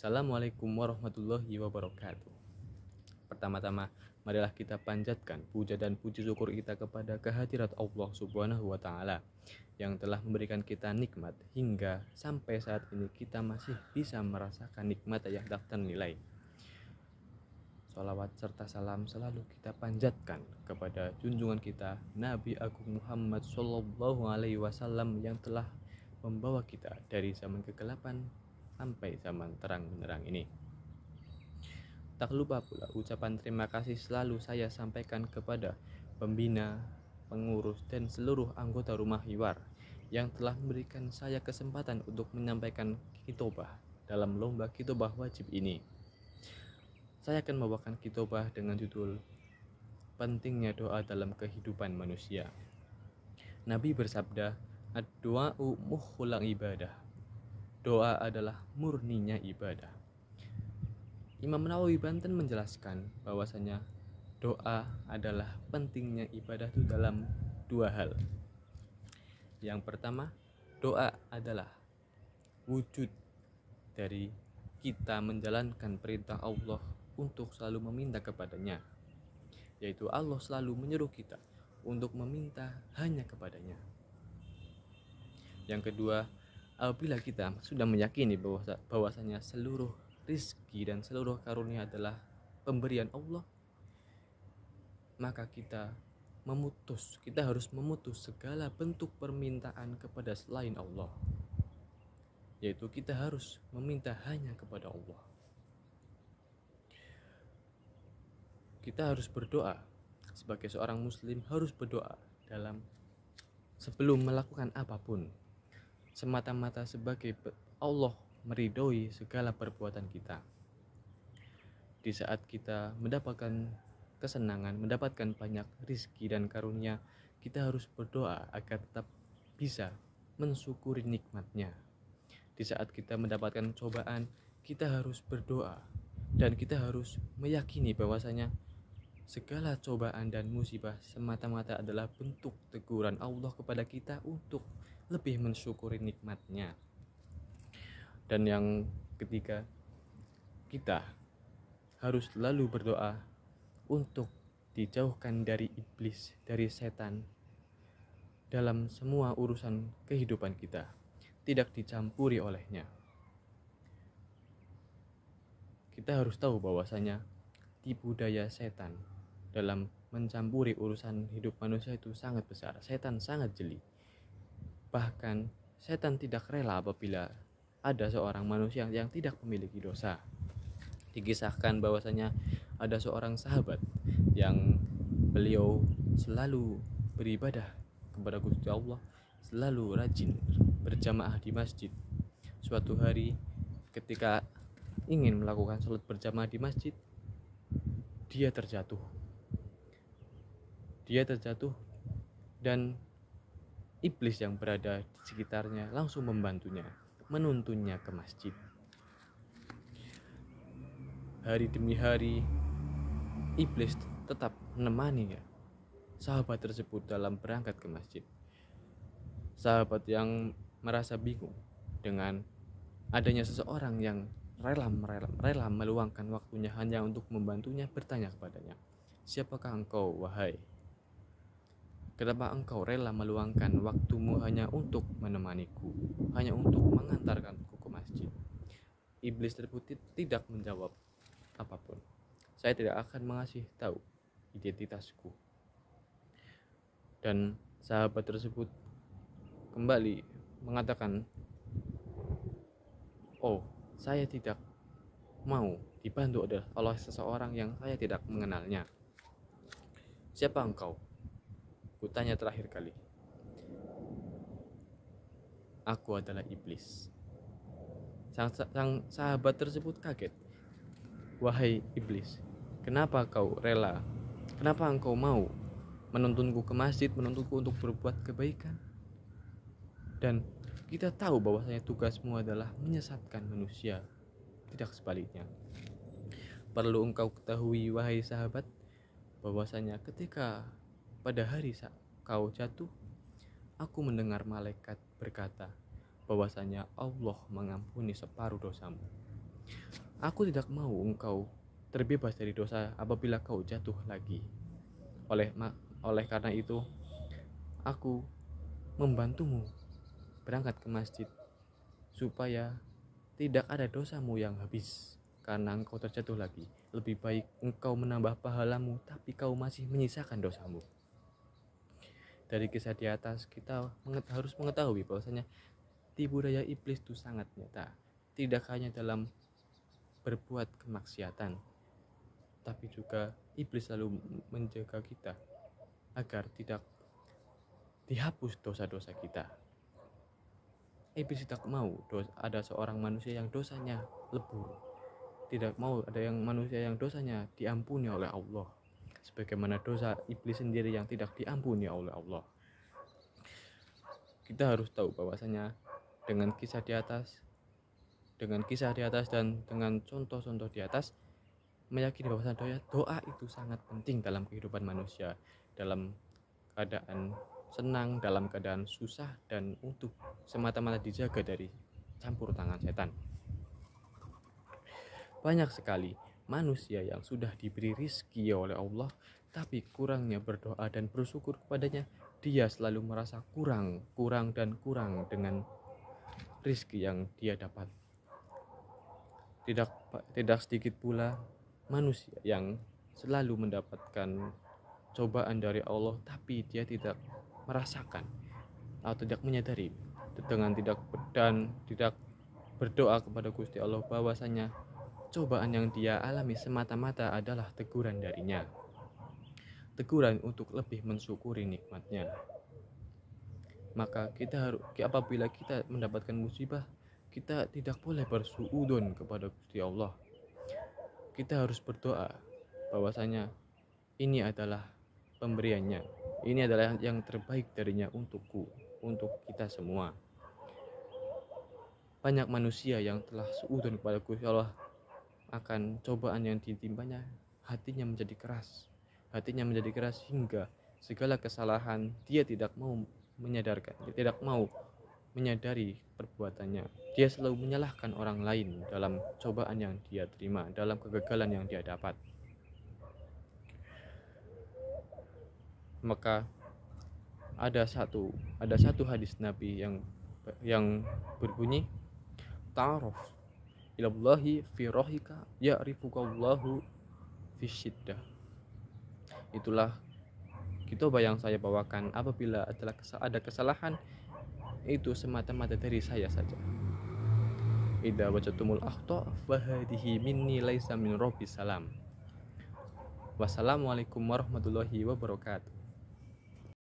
Assalamualaikum warahmatullahi wabarakatuh. Pertama-tama, marilah kita panjatkan puja dan puji syukur kita kepada kehadirat Allah Subhanahu wa Ta'ala yang telah memberikan kita nikmat hingga sampai saat ini kita masih bisa merasakan nikmat yang tak ternilai. Salawat serta salam selalu kita panjatkan kepada junjungan kita Nabi Agung Muhammad Sallallahu Alaihi Wasallam yang telah membawa kita dari zaman kegelapan sampai zaman terang benderang ini. Tak lupa pula ucapan terima kasih selalu saya sampaikan kepada pembina, pengurus, dan seluruh anggota Rumah Hiwar yang telah memberikan saya kesempatan untuk menyampaikan khitobah dalam lomba khitobah wajib ini. Saya akan membawakan khitobah dengan judul Pentingnya Doa dalam Kehidupan Manusia. Nabi bersabda, "Ad-du'a'u mukhul ibadah." Doa adalah murninya ibadah. Imam Nawawi Banten menjelaskan bahwasanya doa adalah pentingnya ibadah itu dalam dua hal. Yang pertama, doa adalah wujud dari kita menjalankan perintah Allah untuk selalu meminta kepadanya, yaitu Allah selalu menyuruh kita untuk meminta hanya kepadanya. Yang kedua, apabila kita sudah meyakini bahwasanya seluruh rizki dan seluruh karunia adalah pemberian Allah, maka kita harus memutus segala bentuk permintaan kepada selain Allah, yaitu kita harus meminta hanya kepada Allah. Kita harus berdoa, sebagai seorang muslim harus berdoa sebelum melakukan apapun, semata-mata sebagai Allah meridhoi segala perbuatan kita. Di saat kita mendapatkan kesenangan, mendapatkan banyak rizki dan karunia, kita harus berdoa agar tetap bisa mensyukuri nikmatnya. Di saat kita mendapatkan cobaan, kita harus berdoa dan kita harus meyakini bahwasanya segala cobaan dan musibah semata-mata adalah bentuk teguran Allah kepada kita untuk lebih mensyukuri nikmatnya. Dan yang ketiga, kita harus selalu berdoa untuk dijauhkan dari iblis, dari setan dalam semua urusan kehidupan kita, tidak dicampuri olehnya. Kita harus tahu bahwasanya tipu daya setan dalam mencampuri urusan hidup manusia itu sangat besar. Setan sangat jeli. Bahkan setan tidak rela apabila ada seorang manusia yang tidak memiliki dosa. Dikisahkan bahwasanya ada seorang sahabat yang beliau selalu beribadah kepada Gusti Allah, selalu rajin berjamaah di masjid. Suatu hari ketika ingin melakukan sholat berjamaah di masjid, dia terjatuh dan iblis yang berada di sekitarnya langsung membantunya, menuntunnya ke masjid. Hari demi hari iblis tetap menemani sahabat tersebut dalam berangkat ke masjid. Sahabat yang merasa bingung dengan adanya seseorang yang rela meluangkan waktunya hanya untuk membantunya, bertanya kepadanya, "Siapakah engkau, wahai? Kenapa engkau rela meluangkan waktumu hanya untuk menemaniku, hanya untuk mengantarkanku ke masjid?" Iblis tersebut tidak menjawab apapun. "Saya tidak akan mengasih tahu identitasku." Dan sahabat tersebut kembali mengatakan, "Oh, saya tidak mau dibantu oleh seseorang yang saya tidak mengenalnya." "Siapa engkau?" kutanya terakhir kali. "Aku adalah iblis." Sang sahabat tersebut kaget. "Wahai iblis, kenapa engkau mau menuntunku ke masjid, menuntunku untuk berbuat kebaikan? Dan kita tahu bahwasanya tugasmu adalah menyesatkan manusia, tidak sebaliknya. Perlu engkau ketahui, wahai sahabat, bahwasanya ketika pada hari kau jatuh, aku mendengar malaikat berkata bahwasanya Allah mengampuni separuh dosamu. Aku tidak mau engkau terbebas dari dosa apabila kau jatuh lagi. Oleh karena itu, aku membantumu berangkat ke masjid supaya tidak ada dosamu yang habis karena engkau terjatuh lagi. Lebih baik engkau menambah pahalamu tapi kau masih menyisakan dosamu. Dari kisah di atas kita harus mengetahui bahwasanya tipu daya iblis itu sangat nyata. Tidak hanya dalam berbuat kemaksiatan, tapi juga iblis selalu menjaga kita agar tidak dihapus dosa-dosa kita. Iblis tidak mau ada seorang manusia yang dosanya lebur. Tidak mau ada manusia yang dosanya diampuni oleh Allah. Sebagaimana dosa iblis sendiri yang tidak diampuni oleh Allah. Kita harus tahu bahwasanya dengan kisah di atas dan dengan contoh-contoh di atas, meyakini bahwasanya doa itu sangat penting dalam kehidupan manusia, dalam keadaan senang, dalam keadaan susah, dan untuk semata-mata dijaga dari campur tangan setan. Banyak sekali manusia yang sudah diberi rizki oleh Allah, tapi kurangnya berdoa dan bersyukur kepadanya. Dia selalu merasa kurang dengan rizki yang dia dapat. Tidak sedikit pula manusia yang selalu mendapatkan cobaan dari Allah, tapi dia tidak merasakan atau tidak menyadari dengan tidak berdoa kepada Gusti Allah bahwasanya cobaan yang dia alami semata-mata adalah teguran darinya, teguran untuk lebih mensyukuri nikmatnya. Maka apabila kita mendapatkan musibah, kita tidak boleh bersuudzon kepada Gusti Allah. Kita harus berdoa bahwasanya ini adalah pemberiannya, ini adalah yang terbaik darinya untukku, untuk kita semua. Banyak manusia yang telah suudzon kepada Gusti Allah akan cobaan yang ditimpanya, hatinya menjadi keras hingga segala kesalahan dia tidak mau menyadari perbuatannya. Dia selalu menyalahkan orang lain dalam cobaan yang dia terima, dalam kegagalan yang dia dapat. Maka ada satu hadis Nabi yang berbunyi, ta'aruf ilallahi fi rohika ya'rifukallahu fi syiddah. Itulah kitoba yang saya bawakan. Apabila ada kesalahan, itu semata-mata dari saya saja. Idza wajadtumul akhta fahadihi minni laisa min rabbis salam. Wassalamualaikum warahmatullahi wabarakatuh.